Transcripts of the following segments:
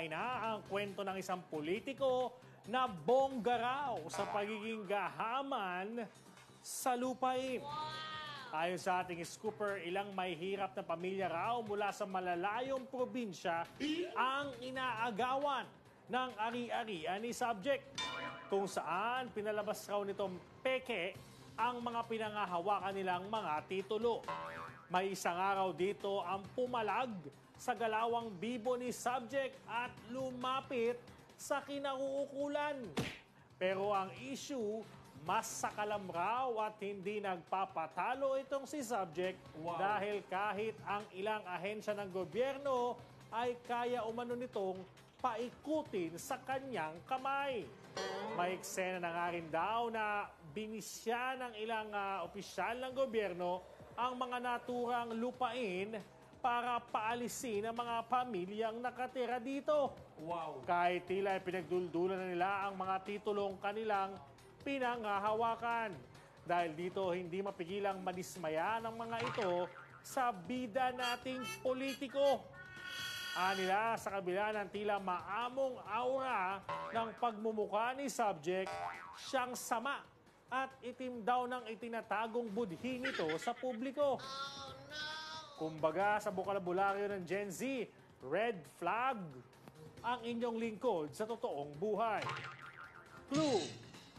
Nagbabahagi na ang kwento ng isang politiko na bongga raw sa pagiging gahaman sa lupain. Ayon sa ating scooper, ilang may hirap na pamilya raw mula sa malalayong probinsya ang inaagawan ng ari-arian ni subject, kung saan pinalabas raw nitong peke ang mga pinangahawakan nilang mga titulo. May isang araw dito ang pumalag sa galawang bibo ni subject at lumapit sa kinauukulan. Pero ang issue, mas sakalam raw at hindi nagpapatalo itong si subject. Dahil kahit ang ilang ahensya ng gobyerno ay kaya umano nitong paikutin sa kanyang kamay. May eksena na nga rin daw na binisya ng ilang opisyal ng gobyerno ang mga naturang lupain para paalisin ang mga pamilyang nakatira dito. Kahit tila pinagduldulan na nila ang mga titulong kanilang pinangahawakan. Dahil dito hindi mapigilang madismaya ng mga ito sa bida nating politiko. Nila sa kabila ng tila maamong aura ng pagmumukha ni subject, siyang sama at itim daw ng itinatagong budhi nito sa publiko. Kumbaga sa bokabularyo ng Gen Z, red flag ang inyong lingkod sa totoong buhay. Clue,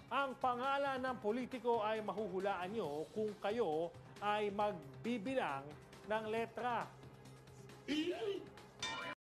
ang pangalan ng politiko ay mahuhulaan nyo kung kayo ay magbibilang ng letra.